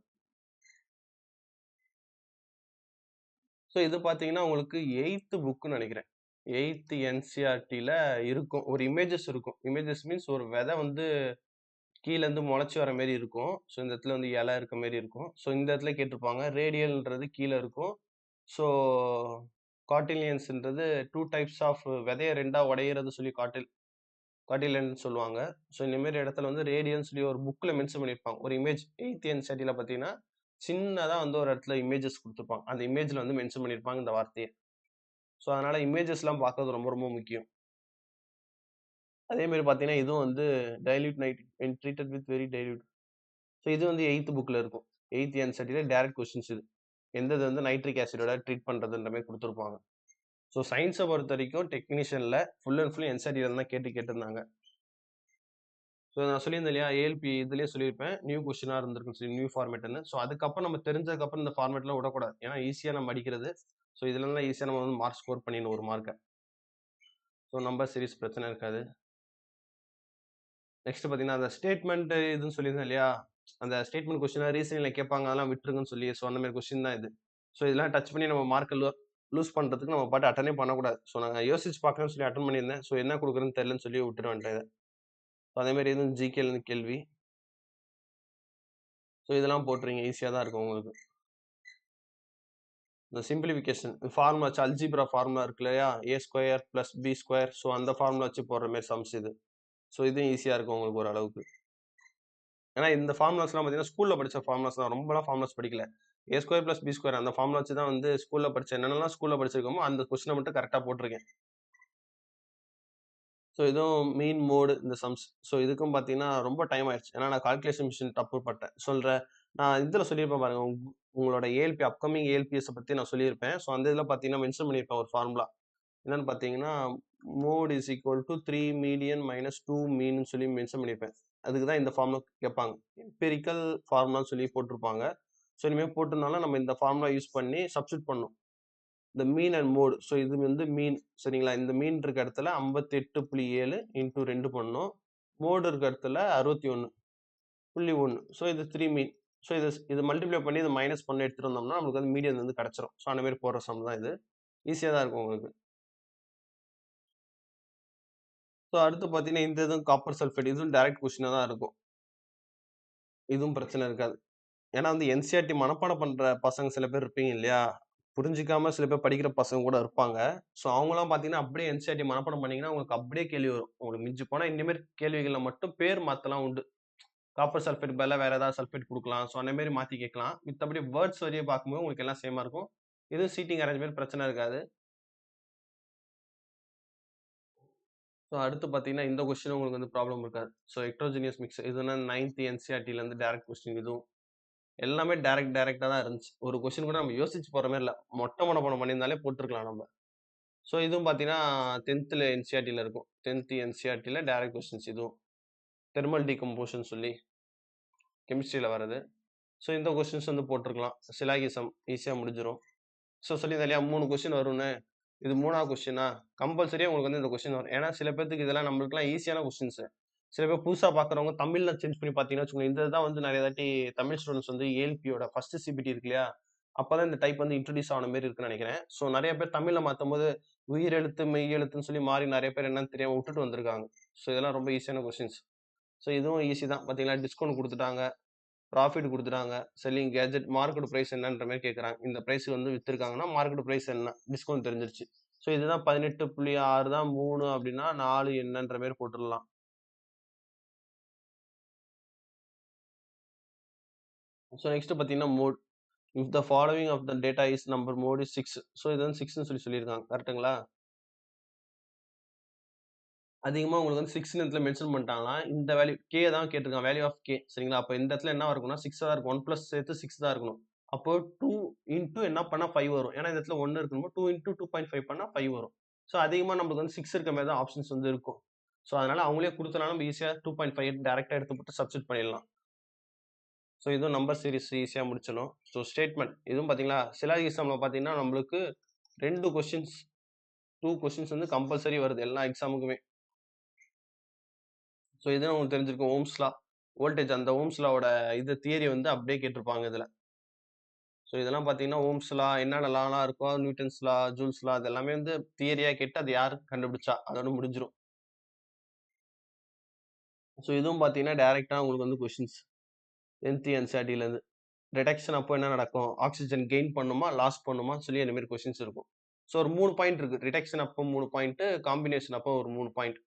ஸோ இது பார்த்தீங்கன்னா, உங்களுக்கு 8த் புக்ன்னு நெனைக்கிறேன். 8த் என்சிஇஆர்டில இருக்கும். ஒரு இமேஜஸ் இருக்கும். இமேஜஸ் மீன்ஸ் ஒரு விதை வந்து கீழருந்து முளைச்சு வர மாரி இருக்கும். ஸோ இந்த இடத்துல வந்து இலை இருக்க மாரி இருக்கும். ஸோ இந்த இடத்துல கேட்டிருப்பாங்க. ரேடியல்ன்றது கீழ இருக்கும். ஸோ காட்டிலியன்ஸ்ன்றது 2 டைப்ஸ் ஆஃப் விதைய 2ஆ உடையறது சொல்லி காட்டிலியன் சொல்லுவாங்க. ஸோ இந்த மாரி இடத்துல வந்து ரேடியல்ன்னு சொல்லி ஒரு புக்ல மென்ஷன் பண்ணியிருப்பாங்க. ஒரு இமேஜ் 8த் என்சிஇஆர்டில பார்த்தீங்கன்னா, சின்னதா வந்து ஒரு இடத்துல இமேஜஸ் குடுத்துருப்பாங்க. அந்த இமேஜ்ல வந்து மென்ஷன் பண்ணியிருப்பாங்க இந்த வார்த்தைய. ஸோ அதனால இமேஜஸ்லாம் பார்க்கறது ரொம்ப ரொம்ப முக்கியம். அதே மாரி பார்த்தீங்கன்னா, இதுவும் வந்து dilute night when treated with very dilute. So இது வந்து 8த் புக்ல இருக்கும். 8த் என்சிஇஆர்டில டைரக்ட் கொஸ்டின்ஸ் இது. எந்த இது வந்து நைட்ரிக் ஆசிடோட ட்ரீட் பண்றதுன்ற மாரி குடுத்துருப்பாங்க. ஸோ சயன்ஸ பொறுத்தவரைக்கும் டெக்னீஷியன்ல ஃபுல் அண்ட் ஃபுல் என்சிஇஆர்டில தான் கேட்டிருந்தாங்க. ஸோ நான் சொல்லியிருந்தேன் இல்லையா? ஏஎல்பி இதுலயே சொல்லியிருப்பேன். நியூ கொஸ்டினா இருந்திருக்குன்னு சொல்லி நியூ ஃபார்மேட்ன்னு. ஸோ அதுக்கப்புறம் நம்ம தெரிஞ்சதுக்கப்புறம் இந்த ஃபார்மேட்லாம் விடக்கூடாது. ஏன்னா ஈஸியா நம்ம அடிக்கிறது. ஸோ இதுலலாம் ஈஸியா நம்ம வந்து மார்க் ஸ்கோர் பண்ணிடணும் ஒரு மார்க்க. ஸோ நம்பர் சீரிஸ் பிரச்சனை இருக்காது. நெக்ஸ்ட் பார்த்தீங்கன்னா, அந்த ஸ்டேட்மெண்ட் இதுன்னு சொல்லியிருந்தேன் இல்லையா? அந்த ஸ்டேட்மெண்ட் கொஸ்டின் ரீசனிங்ல கேட்பாங்க, அதெல்லாம் விட்டுருங்கன்னு சொல்லி. ஸோ அந்த மாதிரி கொஸ்டின் தான் இது. ஸோ இதெல்லாம் டச் பண்ணி நம்ம மார்க்கை லூஸ் பண்றதுக்கு நம்ம பாட்டு அட்டனே பண்ணக்கூடாது. ஸோ நாங்கள் யோசிச்சு பார்க்கணும்னு சொல்லி அட்டன் பண்ணியிருந்தேன். ஸோ என்ன கொடுக்குறதுன்னு தெரியலன்னு சொல்லி விட்டுட்டு வந்துட்டேன். அதே மாதிரி எதுவும் ஜிகேல கேள்வி. ஸோ இதெல்லாம் போட்டுருங்க, ஈஸியாக தான் இருக்கும் உங்களுக்கு. இந்த சிம்பிளிஃபிகேஷன் ஃபார்முலா வச்சு அல்ஜிப்ரா ஃபார்முலா இருக்கு இல்லையா, a² + b². ஸோ அந்த ஃபார்முலா வச்சு போடுற மாதிரி சம்ஸ் இது. ஸோ இதுவும் ஈஸியாக இருக்கும் உங்களுக்கு ஓரளவுக்கு. ஏன்னா இந்த ஃபார்முலாஸ்லாம் பார்த்தீங்கன்னா ஸ்கூல்ல படிச்ச ஃபார்முலாஸ் தான். ரொம்பலாம் ஃபார்முலாஸ் படிக்கல. a² + b² அந்த ஃபார்முலா வச்சு தான் வந்து ஸ்கூல்ல படிச்ச என்னென்னலாம் ஸ்கூல்ல படிச்சிருக்கோமோ அந்த கொஸ்டினை மட்டும் கரெக்டாக போட்டிருக்கேன். ஸோ இதுவும் மீன் மோடு இந்த சம்ஸ். ஸோ இதுக்கும் பார்த்தீங்கன்னா ரொம்ப டைம் ஆயிடுச்சு. ஏன்னா நான் கால்குலேஷன் மிஷின் தப்பு பட்டேன். சொல்றேன் நான் இதில் சொல்லியிருப்பேன் பாருங்க, உங்களோட ஏஎல்பி அப்கமிங் ஏஎல்பிஎஸ் பற்றி நான் சொல்லியிருப்பேன். ஸோ அந்த இதில் பார்த்தீங்கன்னா மென்ஷன் பண்ணியிருப்பேன் ஒரு ஃபார்முலா. என்னன்னு பார்த்தீங்கன்னா mode is equal to 3 median minus 2 mean சொல்லி மென்ஷன் பண்ணியிருப்பேன். அதுக்கு தான் இந்த ஃபார்முலா கேட்பாங்க. எம்பிரிக்கல் ஃபார்முலான்னு சொல்லி போட்டிருப்பாங்க. ஸோ இனிமேல் போட்டிருந்தாலும் நம்ம இந்த ஃபார்முலா யூஸ் பண்ணி சப்ஸ்டியூட் பண்ணணும். இந்த மீன் அண்ட் மோடு. ஸோ இது வந்து மீன் சரிங்களா. இந்த மீன் இருக்க இடத்துல 58.7 இன்டூ 2 பண்ணணும். மோடு இருக்க இடத்துல 61.1. ஸோ இது 3 மீன். ஸோ இது மல்டிப்ளை பண்ணி இது மைனஸ் பண்ணி எடுத்துட்டு வந்தோம்னா நம்மளுக்கு வந்து மீடியன் வந்து கிடைச்சிரும். ஸோ அந்த மாதிரி போடுற சம் தான் இது. ஈஸியாக தான் இருக்கும் உங்களுக்கு. ஸோ அடுத்து பார்த்தீங்கன்னா இந்த இதுவும் காப்பர் சல்ஃபேட் இதுவும் டைரக்ட் கொஸ்டினாக தான் இருக்கும். இதுவும் பிரச்சனை இருக்காது. ஏன்னா வந்து என்சிஆர்டி மனப்பாடம் பண்ற பசங்க சில பேர் இருப்பீங்க இல்லையா? புரிஞ்சுக்காம சில பேர் படிக்கிற பசங்க கூட இருப்பாங்க. ஸோ அவங்கலாம் பார்த்தீங்கன்னா, அப்படியே என்சிஆர்டி மனப்பாடம் பண்ணீங்கன்னா, உங்களுக்கு அப்படியே கேள்வி வரும். உங்களுக்கு மிஞ்சி போனா இனிமேல் கேள்விகள்ல மட்டும் பேர் மாத்தலாம் உண்டு. காப்பர் சல்ஃபேட் பதிலா வேற ஏதாவது சல்ஃபேட் குடுக்கலாம். ஸோ அந்த மாரி மாத்தி கேட்கலாம். மித்தபடி வேர்ட்ஸ் வழியா பார்க்கும்போது உங்களுக்கு எல்லாம் சேமா இருக்கும். இதுவும் சீட்டிங் அரேஞ்ச்மென்ட் பிரச்சனை இருக்காது. ஸோ அடுத்து பார்த்தீங்கன்னா, இந்த கொஸ்டின் உங்களுக்கு வந்து ப்ராப்ளம் இருக்காது. ஸோ ஹெட்ரோஜினியஸ் மிக்ஸ் இதுனா 9த் என்சிஆர்டில இருந்து டைரக்ட் கொஸ்டின் இதுவும். எல்லாமே டைரக்ட்டா தான் இருந்துச்சு. ஒரு கொஸ்டின் கூட நம்ம யோசிச்சு போற மாரி இல்ல. மொட்டை மனப்பாடம் பண்ணியிருந்தாலே போட்டுருக்கலாம் நம்ம. ஸோ இதுவும் பார்த்தீங்கன்னா 10த்ல என்சிஆர்டில இருக்கும். 10த் என்சிஆர்டில டைரக்ட் கொஸ்டின்ஸ் இதுவும். தெர்மல் டிகம்போஷன் சொல்லி கெமிஸ்ட்ரியில வர்றது. ஸோ இந்த கொஸ்டின்ஸ் வந்து போட்டுருக்கலாம். சிலாகிசம் ஈஸியா முடிஞ்சிரும். ஸோ சொல்லியிருந்தேன் இல்லையா 3 கொஸ்டின் வரும்னு. இது 3வது கொஸ்டினா கம்பல்சரியா உங்களுக்கு வந்து இந்த கொஸ்டின் வரும். ஏன்னா சில பேத்துக்கு இதெல்லாம் நம்மளுக்குலாம் ஈஸியான கொஸ்டின்ஸ். சில பேர் புதுசா பார்க்குறவங்க தமிழ்ல சேஞ்ச் பண்ணி பார்த்தீங்கன்னா வச்சுக்கோங்க, இந்த இதுதான் வந்து நெறைய தாட்டி தமிழ் ஸ்டூடண்ட்ஸ் வந்து ஏஎல்பியோட ஃபர்ஸ்ட் சிபிடி இருக்கு இல்லையா? அப்பதான் இந்த டைப் வந்து இன்ட்ரோடியூஸ் ஆன மாரி இருக்குன்னு நெனைக்கிறேன். ஸோ நெறைய பேர் தமிழ்ல மாத்தும்போது உயிர் எழுத்து, மெய் எழுத்துன்னு சொல்லி மாறி நெறைய பேர் என்னன்னு தெரியாம விட்டுட்டு வந்திருக்காங்க. ஸோ இதெல்லாம் ரொம்ப ஈஸியான கொஸ்டின்ஸ். ஸோ இதுவும் ஈஸி தான். பார்த்தீங்களா டிஸ்கவுண்ட் குடுத்துட்டாங்க. ப்ராஃபிட் குடுத்துட்டாங்க. செல்லிங் கேட்ஜெட் மார்க்கெட் பிரைஸ் என்னன்ற மாரி கேட்கறாங்க. இந்த பிரைஸ் வந்து வித்திருக்காங்கன்னா, மார்க்கெட் பிரைஸ் என்ன? டிஸ்கவுண்ட் தெரிஞ்சிருச்சு. ஸோ இதுதான் 18.6 தான் 3 அப்படின்னா 4 என்னன்ற மாரி போட்டுறலாம். ஸோ நெக்ஸ்ட் பார்த்தீங்கன்னா, mode. If the following of the data is number mode is 6. So இது வந்து 6ன்னு சொல்லியிருக்காங்க. கரெக்ட்டுங்களா? அதிகமா உங்களுக்கு வந்து 6ன்னு இடத்துல மென்ஷன் பண்ணிட்டாங்கன்னா, இந்த வேல்யூ கே தான் கேட்டிருக்கான். வேல்யூ ஆஃப் கே சரிங்களா? அப்ப இந்த இடத்துல என்னவா இருக்கும்னா 6 தான் இருக்கும். 1 பிளஸ் சேர்த்து 6 தான் இருக்கணும். அப்போ 2 இன்டூ என்ன பண்ணா 5 வரும். ஏன்னா இந்த இடத்துல 1 இருக்கணும். 2 இன்டூ 2.5 பண்ணா 5 வரும். ஸோ அதிகமா நம்மளுக்கு வந்து 6 இருக்க மாரி தான் ஆப்ஷன்ஸ் வந்து இருக்கும். ஸோ அதனால அவங்களே குடுத்தனால நம்ம ஈஸியா 2.5 டைரக்ட்டா எடுத்து போட்டு சப்ஸ்டிட்யூட் பண்ணிடலாம். ஸோ இதுவும் நம்பர் சீரிஸ் ஈஸியா முடிச்சிடலாம். ஸோ ஸ்டேட்மெண்ட் இதுவும் பார்த்தீங்களா, சிலாகிசம்ல பார்த்தீங்கன்னா நம்மளுக்கு 2 கொஸ்டின்ஸ் 2 கொஸ்டின்ஸ் வந்து கம்பல்சரி வருது எல்லா எக்ஸாமுக்குமே. ஸோ இதுவும் உங்களுக்கு தெரிஞ்சிருக்கும் ஓம்ஸ் லா. வோல்டேஜ் அந்த ஓம்ஸ் லாவோட இது தியரி வந்து அப்படியே கேட்டிருப்பாங்க இதுல. ஸோ இதெல்லாம் பார்த்தீங்கன்னா ஓம்ஸ் லா என்னென்ன லாலாம் இருக்கோ நியூட்டன்ஸ் லா, ஜூல்ஸ் லா அது எல்லாமே வந்து தியரியா கேட்டு அது யார் கண்டுபிடிச்சா அதோட முடிஞ்சிரும். ஸோ இதுவும் பார்த்தீங்கன்னா டைரக்ட்டா உங்களுக்கு வந்து கொஸ்டின்ஸ் 10th என்சிஇஆர்டில இருந்து. ரிடக்ஷன் அப்போ என்ன நடக்கும்? ஆக்ஸிஜன் கெயின் பண்ணுமா? லாஸ் பண்ணுமா? சொல்லி அந்த மாரி கொஸ்டின்ஸ் இருக்கும். ஸோ ஒரு 3 பாயிண்ட் இருக்கு. ரிடக்ஷன் அப்போ 3 பாயிண்ட், காம்பினேஷன் அப்போ ஒரு 3 பாயிண்ட்.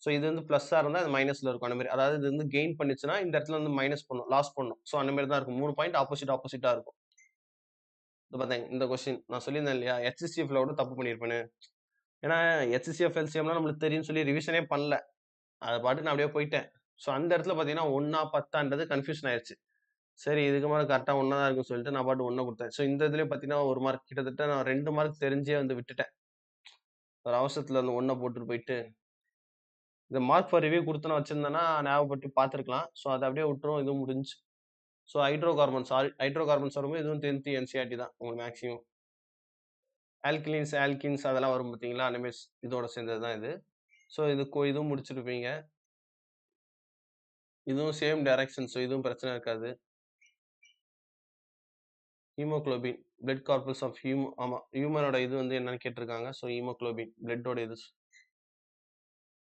ஸோ இது வந்து பிளஸ்ஸா இருந்தா அது மைனஸ்ல இருக்கும். அந்த மாரி. அதாவது இது வந்து கெயின் பண்ணுச்சுன்னா, இந்த இடத்துல வந்து மைனஸ் பண்ணும். லாஸ் பண்ணும். ஸோ அந்த மாரி தான் இருக்கும். 3 பாயிண்ட் ஆப்போசிட்டா இருக்கும். இது பாத்தேன் இந்த கொஸ்டின் நான் சொல்லியிருந்தேன் இல்லையா? HCFல கூட தப்பு பண்ணியிருப்பேன்னு. ஏன்னா HCF, LCMலாம் நம்மளுக்கு தெரியும்னு சொல்லி ரிவிஷனே பண்ணல. அத பாட்டுக்கு நான் அப்படியே போயிட்டேன். ஸோ அந்த இடத்துல பாத்தீங்கன்னா 1ஆ 10ஆன்றது கன்ஃப்யூஷன் ஆயிருச்சு. சரி இதுக்கு மேல கரெக்ட்டா 1 தான் இருக்குன்னு சொல்லிட்டு நான் பாட்டுக்கு 1 குடுத்தேன். ஸோ இந்த இதுலயே பாத்தீங்கன்னா 1 மார்க் கிட்டத்தட்ட நான் 2 மார்க் தெரிஞ்சே வந்து விட்டுட்டேன். ஒரு அவசரத்துல அந்த 1 போட்டுட்டு போயிட்டு இந்த மார்க் ஃபார் ரிவ்யூ குடுத்து நான் வச்சிருந்தேன்னா, ஞாபகப்படுத்தி பார்த்துருக்கலாம். ஸோ அத அப்படியே விட்டுரும். இதுவும் முடிஞ்சுச்சு. ஸோ ஹைட்ரோ கார்பன்ஸ் வரும்போது இதுவும் 10th என்சிஇஆர்டி தான் உங்களுக்கு மேக்ஸிமம். ஆல்கிலின்ஸ், ஆல்கின்ஸ் அதெல்லாம் வரும் பார்த்தீங்களா? அந்த மாரி இதோட சேர்ந்தது தான் இது. ஸோ இதுவும் முடிச்சிருப்பீங்க. இதுவும் சேம் டைரக்ஷன். ஸோ இதுவும் பிரச்சனை இருக்காது. ஹீமோகுளோபின், பிளட் கார்பஸ் ஆஃப் ஆமா. ஹியூமனோட இது வந்து என்னன்னு கேட்டிருக்காங்க. ஸோ ஹீமோகுளோபின், பிளட்டோட இது.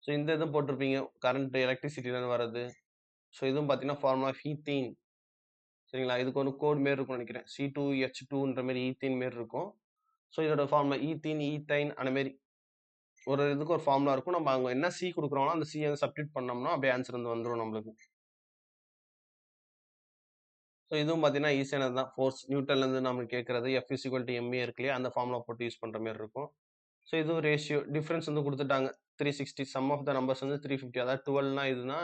ஸோ இந்த இதுவும் போட்டிருப்பீங்க. கரண்ட் எலக்ட்ரிசிட்டிலேருந்து வர்றது. ஸோ இதுவும் பார்த்தீங்கன்னா ஃபார்முலா ஆஃப் ஈத்தீன். சரிங்களா? இதுக்கு ஒரு கோட் மாரி இருக்கும்னு நினைக்கிறேன். C2H2ன்ற மாரி ஈத்தீன் மாரி இருக்கும். ஸோ இதோட ஃபார்முலா ஈத்தீன், ஈத்தைன் அந்த மாரி ஒரு இதுக்கு ஒரு ஃபார்முலா இருக்கும். நம்ம அங்க என்ன சி குடுக்குறோம்னா, அந்த சி வந்து சப்ஸ்டிட்யூட் பண்ணோம்னா, அப்படியே ஆன்சர் வந்து வந்துரும் நம்மளுக்கு. ஸோ இதுவும் பார்த்தீங்கன்னா ஈஸியானது தான். ஃபோர்ஸ் நியூட்டன்லேருந்து நம்மளுக்கு கேட்கறது F is equal to ma இருக்கு இல்லையா? அந்த ஃபார்முலா போட்டு யூஸ் பண்ற மாரி இருக்கும். ஸோ இதுவும் ரேஷியோ டிஃபரன்ஸ் வந்து குடுத்துட்டாங்க. 360 சம் ஆஃப் த நம்பர்ஸ் வந்து 350 அதாவது 12னா இதுனா,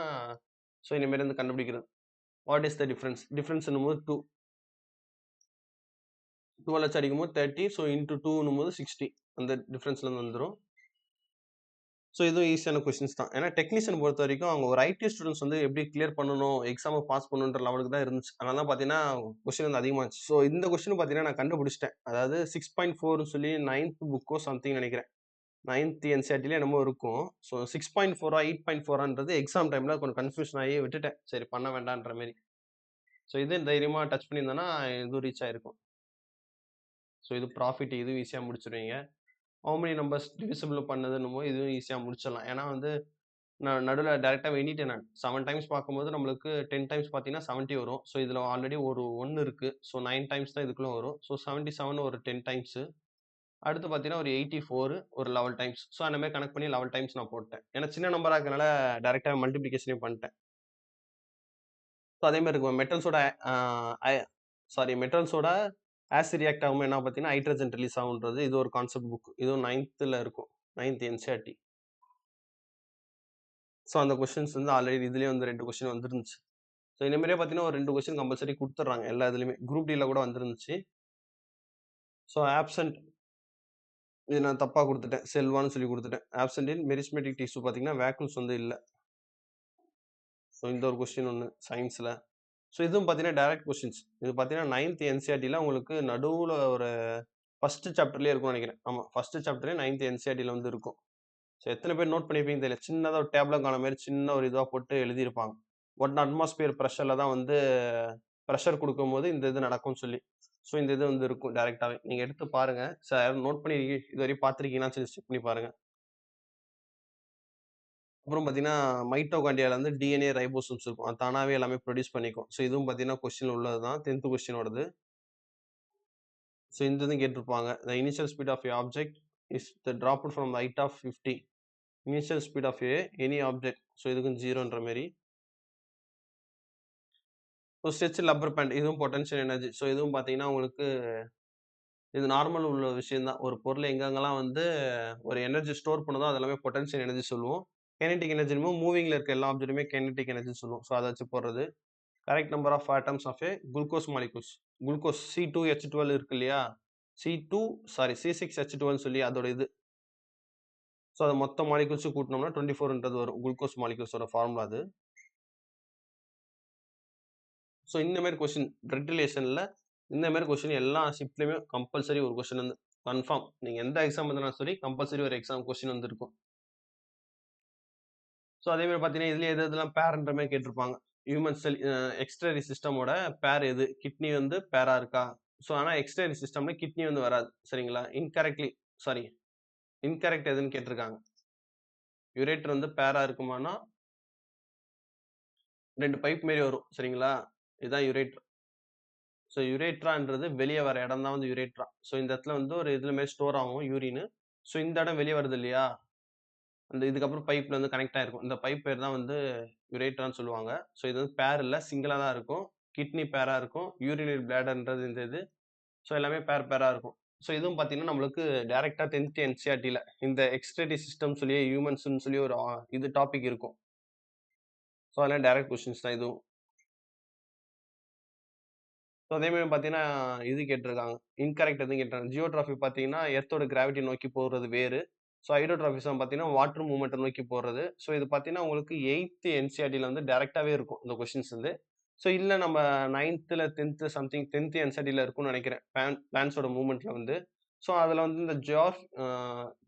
ஸோ இனிமேல் இருந்து கண்டுபிடிக்கிறது. What is the difference? டிஃபரன்ஸ்ன்னும்போது 2. 12 வச்சு அடிக்கும்போது 30. ஸோ இன்டூ 2ன்னும்போது 60. அந்த டிஃபரன்ஸ்லேருந்து வந்துரும். ஸோ இதுவும் ஈஸியான கொஸ்டின்ஸ் தான். ஏன்னா டெக்னீஷியன் பொறுத்தவரைக்கும் அவங்க ஒரு ஐடி ஸ்டூடண்ட்ஸ் வந்து எப்படி கிளியர் பண்ணணும், எக்ஸாம பாஸ் பண்ணணுன்ற லெவலுக்கு தான் இருந்துச்சு. அதனால தான் பார்த்தீங்கன்னா, கொஸ்டின் வந்து அதிகமாச்சு. ஸோ இந்த கொஸ்டின் பார்த்தீங்கன்னா நான் கண்டுபிடிச்சிட்டேன். அதாவது 6.4ன்னு சொல்லி 9த் புக்கோ சம்திங் நெனைக்கிறேன். 9த் என்சிஇஆர்டில என்னமோ இருக்கும். ஸோ 6.4ஆ 8.4ஆன்றது எக்ஸாம் டைம்ல கொஞ்சம் கன்ஃப்யூஷன் ஆகி விட்டுட்டேன். சரி பண்ண வேண்டான்ற மாரி. ஸோ இது தைரியமா டச் பண்ணியிருந்தேன்னா, இதுவும் ரீச் ஆயிருக்கும். ஸோ இது ப்ராஃபிட் இதுவும் ஈஸியா முடிச்சுருவீங்க. ஹவ் மெனி நம்பர்ஸ் டிவிசிபிள் பண்ணுதுன்னும்போது இதுவும் ஈஸியா முடிச்சிடலாம். ஏன்னா வந்து நான் நடுவுல டைரக்ட்டா எண்ணிட்டேன் நான். 7 டைம்ஸ் பார்க்கும்போது நம்மளுக்கு 10 டைம்ஸ் பார்த்தீங்கன்னா 70 வரும். ஸோ இதுல ஆல்ரெடி ஒரு 1 இருக்கு. ஸோ 9 டைம்ஸ் தான் இதுக்குள்ள வரும். ஸோ 77 ஒரு 10 டைம்ஸு. அடுத்து பார்த்தீங்கன்னா ஒரு 84 ஒரு 11 டைம்ஸ். ஸோ அந்த மாரி கணக்கு பண்ணி 11 டைம்ஸ் நான் போட்டேன். ஏன்னா சின்ன நம்பரா இருக்கனால டைரக்ட்டா மல்டிப்ளிகேஷனே பண்ணிட்டேன். ஸோ அதே மாரி இருக்கும். மெட்டல்ஸோட அ ஐ சாரி மெட்டல்ஸோட ஆசிட் ரியாக்ட் ஆகும்போது என்ன பார்த்தீங்கன்னா, ஹைட்ரஜன் ரிலீஸ் ஆகுன்றது இது ஒரு கான்செப்ட் புக். இதுவும் 9த்ல இருக்கும். Ninth NCERT. ஸோ அந்த கொஸ்டின்ஸ் வந்து ஆல்ரெடி இதுலயே வந்து 2 கொஸ்டின் வந்துருந்துச்சு. ஸோ இந்த மாரியே பார்த்தீங்கன்னா, ஒரு 2 கொஸ்டின் கம்பல்சரி குடுத்துடுறாங்க எல்லா இதுலயுமே. குரூப் டில கூட வந்திருந்துச்சு. ஸோ ஆப்சென்ட் இது நான் தப்பா குடுத்துட்டேன். செல்வான்னு சொல்லி குடுத்துட்டேன். ஆப்சென்ட் இன் மெரிஸ்மெடிக் டிஷ்யூ பார்த்தீங்கன்னா, வேக்யூல்ஸ் வந்து இல்ல. ஸோ இந்த ஒரு கொஸ்டின் ஒண்ணு சயன்ஸ்ல. ஸோ இதுவும் பார்த்தீங்கன்னா, டைரக்ட் கொஸ்டின்ஸ். இது பார்த்தீங்கன்னா 9த் என்சிஇஆர்டில உங்களுக்கு நடுவுல ஒரு ஃபர்ஸ்ட் சாப்டர்லயே இருக்கும்னு நெனைக்கிறேன். ஆமா. ஃபர்ஸ்ட் சாப்டரே 9த் என்சிஇஆர்டில வந்து இருக்கும். ஸோ எத்தன பேர் நோட் பண்ணியிருப்பீங்கன்னு தெரியல. சின்னதா ஒரு டேப்ல காண மாரி சின்ன ஒரு இதுவா போட்டு எழுதியிருப்பாங்க. ஒன் அட்மாஸ்பியர் பிரஷர்ல தான் வந்து பிரஷர் குடுக்கும்போது இந்த இது நடக்கும்னு சொல்லி. ஸோ இந்த இது வந்து இருக்கும் டைரக்ட்டாவே. நீங்க எடுத்து பாருங்க. சார் நோட் பண்ணி இதுவரையும் பார்த்திருக்கீங்களான்னு சொல்லி செக் பண்ணி பாருங்க. அப்புறம் பார்த்தீங்கன்னா, மைட்டோகாண்ட்ரியால வந்து டிஎன்ஏ, ரைபோசோம்ஸ் இருக்கும். அது தானாவே எல்லாமே ப்ரொடியூஸ் பண்ணிக்கும். ஸோ இதுவும் பார்த்தீங்கன்னா, கொஸ்டின்ல உள்ளது தான். 10த் கொஸ்டினோடது. ஸோ இந்த இதும் கேட்டிருப்பாங்க. "The initial speed of a object is the dropped from the height of 50. Initial speed of any object." So இதுக்கும் 0ன்ற மாரி. ஸோ ஸ்ட்ரெச்டு ரப்பர் பேண்ட் இதுவும் பொட்டன்ஷியல் எனர்ஜி. ஸோ இதுவும் பார்த்தீங்கன்னா, உங்களுக்கு இது நார்மல் உள்ள விஷயம் தான். ஒரு பொருள் எங்கெங்கலாம் வந்து ஒரு எனர்ஜி ஸ்டோர் பண்ணுதோ, அது எல்லாமே பொட்டன்ஷியல் எனர்ஜி சொல்லுவோம். கைனடிக் எனர்ஜின்னும் மூவிங்ல இருக்க எல்லா ஆப்ஜெக்ட்டுமே கைனடிக் எனர்ஜின்னு சொல்லுவோம். ஸோ அத வச்சு போடுறது. Correct number of atoms of glucose molecules. Glucose C2H12 இருக்கு இல்லையா? C2 சாரி C6H12ன்னு சொல்லி அதோட இது. ஸோ அத மொத்த மாலிக்யூல்ஸும் கூட்டுனோம்னா 24ன்றது வரும். குளுக்கோஸ் மாலிக்யூல்ஸோட ஃபார்முலா அது. ஸோ இந்த மாரி கொஸ்டின் பிளட் ரிலேஷன்ல இந்த மாரி கொஸ்டின் எல்லா ஷிஃப்ட்லயுமே கம்பல்சரி ஒரு கொஸ்டின் வந்து கன்ஃபார்ம். நீங்க எந்த எக்ஸாம் எழுதினாலும் சரி, கம்பல்சரி ஒரு எக்ஸாம் கொஸ்டின் வந்து இருக்கும். ஸோ அதே மாரி பார்த்தீங்கன்னா, இதுலயே எது எதெல்லாம் பேர்ன்ற மாரி கேட்டிருப்பாங்க. ஹியூமன் செல் எக்ஸ்ட்ரரி சிஸ்டமோட பேர் எது? கிட்னி வந்து பேரா இருக்கா? ஸோ ஆனா எக்ஸ்ட்ரரி சிஸ்டம்ல கிட்னி வந்து வராது. சரிங்களா? சாரி இன்கரெக்ட் எதுன்னு கேட்டிருக்காங்க. யுரேட்டர் வந்து பேரா இருக்குமான்னா, 2 பைப் மாரி வரும். சரிங்களா? இதுதான் யுரேட்டர். ஸோ யுரேட்ரான்றது வெளிய வர இடம் தான் வந்து யுரேட்ரா. ஸோ இந்த இடத்துல வந்து ஒரு இதுல மாரி ஸ்டோர் ஆகும் யூரின். ஸோ இந்த இடம் வெளிய வருது இல்லையா? அந்த இதுக்கப்புறம் பைப்ல வந்து கனெக்ட் ஆயிருக்கும். இந்த பைப் பேர் தான் வந்து யுரேட்ரான்னு சொல்லுவாங்க. ஸோ இது வந்து பேர் இல்ல, சிங்கிளா தான் இருக்கும். கிட்னி பேரா இருக்கும். யூரினரி பிளாடர்ன்றது இந்த இது. ஸோ எல்லாமே பேரா இருக்கும். ஸோ இதுவும் பார்த்தீங்கன்னா, நம்மளுக்கு டைரக்ட்டா 10த் என்சிஇஆர்டில இந்த எக்ஸ்கிரிட்டரி சிஸ்டம் சொல்லி ஹியூமன்ஸ்ன்னு சொல்லி ஒரு இது டாபிக் இருக்கும். ஸோ அதெல்லாம் டைரக்ட் கொஸ்டின்ஸ் தான் இதுவும். ஸோ அதே மாரி பார்த்தீங்கன்னா, இது கேட்டிருக்காங்க. இன்கரெக்ட் எதுவும் கேட்டாங்க. ஜியோட்ராஃபி பார்த்தீங்கன்னா, எர்த்தோட கிராவிட்டி நோக்கி போறது வேறு. ஸோ ஹைட்ரோட்ராபிசம் பார்த்தீங்கன்னா, வாட்டர் மூவ்மெண்ட்ட நோக்கி போறது. ஸோ இது பார்த்தீங்கன்னா, உங்களுக்கு 8த் என்சிஇஆர்டில வந்து டைரக்ட்டாவே இருக்கும். இந்த கொஸ்டின்ஸ் வந்து. ஸோ இல்ல நம்ம 9த்ல 10த் சம்திங் 10த் என்சிஇஆர்டில இருக்கும்னு நெனைக்கிறேன். பிளான்ட்ஸோட மூவ்மெண்ட்ல வந்து. ஸோ அதுல வந்து இந்த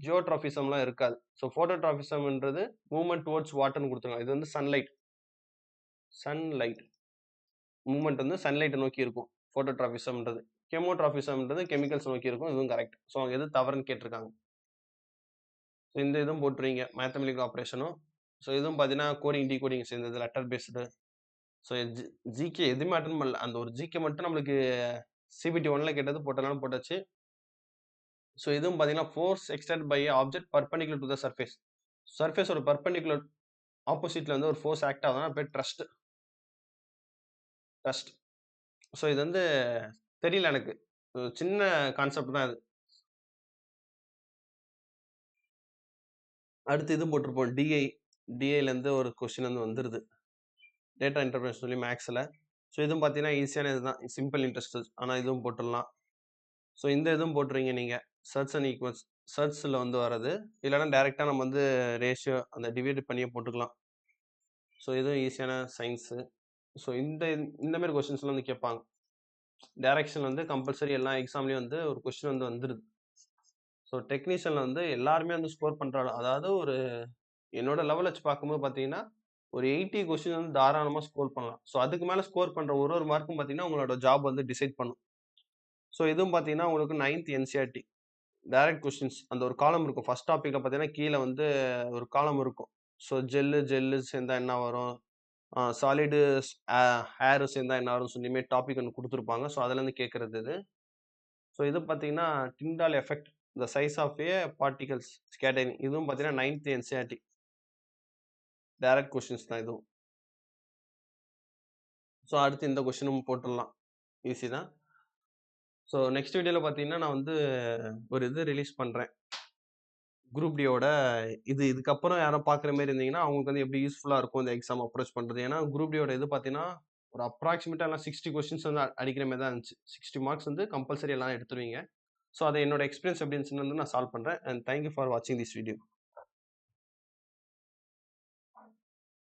ஜியோட்ராபிசம்லாம் இருக்காது. ஸோ போட்டோட்ராபிசம்ன்றது மூவ்மெண்ட் டுவர்ட்ஸ் வாட்டர்ன்னு குடுத்துருக்காங்க. இது வந்து சன்லைட். சன்லைட் மூவ்மெண்ட் வந்து சன்லைட்டை நோக்கி இருக்கும். ஃபோட்டோட்ராபிசம்ன்றது. கெமோட்ராபிசம்ன்றது கெமிக்கல்ஸ் நோக்கி இருக்கும். இதுவும் கரெக்ட். ஸோ அவங்க எது தவறுன்னு கேட்டிருக்காங்க. ஸோ இந்த இதுவும் போட்டுருவீங்க. மேத்தமெட்டிக்கல் ஆப்ரேஷனும். ஸோ இதுவும் பார்த்தீங்கன்னா கோடிங் டீகோடிங் சேர்ந்தது லெட்டர் பேஸ்டு. ஸோ ஜிகே எதுவுமே அட்டன் பண்ணல. அந்த ஒரு ஜிகே மட்டும் நம்மளுக்கு சிபிடி 1ல கேட்டது போட்டனாலும் போட்டாச்சு. ஸோ இதுவும் பார்த்தீங்கன்னா force extend by object perpendicular to the surface. சர்ஃபேஸோட பர்பெண்டிகுலர் ஆப்போசிட்ல வந்து ஒரு ஃபோர்ஸ் ஆக்ட் ஆகுதுன்னா பேர் ட்ரஸ்ட். ட்ரஸ்ட். ஸோ இது வந்து தெரியல எனக்கு. சின்ன கான்செப்ட் தான் இது. அடுத்து இது போட்டிருப்போம். டிஐலேருந்து ஒரு கொஸ்டின் வந்து வந்துருது. டேட்டா இன்டர்பிரேஷன் சொல்லி மேக்ஸில். ஸோ இதுவும் பார்த்தீங்கன்னா ஈஸியான இதுதான். Simple interest. ஆனால் இதுவும் போட்டுடலாம். ஸோ இந்த இதுவும் போட்டுருவீங்க நீங்கள். சர்ச் அண்ட் ஈக்குவல்ஸ் சர்ச்சில் வந்து வர்றது. இல்லைன்னா டேரெக்டாக நம்ம வந்து ரேஷியோ அந்த டிவைட் பண்ணியே போட்டுக்கலாம். ஸோ இதுவும் ஈஸியான சயின்ஸு. ஸோ இந்த மாதிரி கொஸ்டின்ஸ்லாம் வந்து கேட்பாங்க. டைரக்ஷன் வந்து கம்பல்சரி எல்லா எக்ஸாம்லேயும் வந்து ஒரு கொஸ்டின் வந்து வந்துடுது. ஸோ டெக்னீஷியனில் வந்து எல்லாருமே வந்து ஸ்கோர் பண்ணுறாங்க. அதாவது ஒரு என்னோட லெவல் வச்சு பார்க்கும்போது பார்த்தீங்கன்னா ஒரு 80 கொஸ்டின் வந்து தாராளமாக ஸ்கோர் பண்ணலாம். ஸோ அதுக்கு மேலே ஸ்கோர் பண்ணுற ஒரு மார்க்கும் பார்த்தீங்கன்னா உங்களோட ஜாப் வந்து டிசைட் பண்ணும். ஸோ இதுவும் பார்த்தீங்கன்னா உங்களுக்கு 9th என்சிஆர்டி டைரக்ட் கொஸ்டின்ஸ் அந்த ஒரு காலம் இருக்கும். ஃபர்ஸ்ட் டாப்பிக்கில் பார்த்தீங்கன்னா கீழே வந்து ஒரு காலம் இருக்கும். ஸோ ஜெல்லு சேர்ந்தா என்ன வரும், சாலிடு ஹேர் சேர்ந்தா என்ன வரும்னு சொல்லியுமே டாபிக் ஒன்று கொடுத்துருப்பாங்க. ஸோ அதுலேருந்து கேட்குறது இது. ஸோ இது பார்த்தீங்கன்னா Tyndall effect the size of a particles scattering இதுவும் பார்த்தீங்கன்னா 9th என்சிஆர்டி டைரக்ட் கொஸ்டின்ஸ் தான் இதுவும். ஸோ அடுத்து இந்த கொஸ்டினும் போட்டுடலாம். ஈஸி தான். ஸோ நெக்ஸ்ட் வீடியோவில் பார்த்தீங்கன்னா நான் வந்து ஒரு இது ரிலீஸ் பண்ணுறேன். குரூப் டியோட இதுக்கப்புறம் யாரும் பார்க்குற மாதிரி இருந்தீங்கன்னா அவங்களுக்கு வந்து எப்படி யூஸ்ஃபுல்லாக இருக்கும் இந்த எக்ஸாம் அப்ரோச் பண்ணுறது. ஏன்னா குரூப் டியோட இது பார்த்தீங்கன்னா ஒரு அப்ராக்சிமேட்டாக எல்லாம் 60 கொஸ்டின்ஸ் வந்து அடிக்கிற மாதிரி தான் இருந்துச்சு. 60 மார்க்ஸ் வந்து கம்பல்சரி எல்லாம் எடுத்துருவீங்க. ஸோ அதை என்னோட எக்ஸ்பீரியன்ஸ் எப்படி இருந்துச்சுன்னு வந்து நான் சால்வ் பண்ணுறேன். அண்ட் தேங்க்யூ ஃபார் வாட்சிங் திஸ் வீடியோ.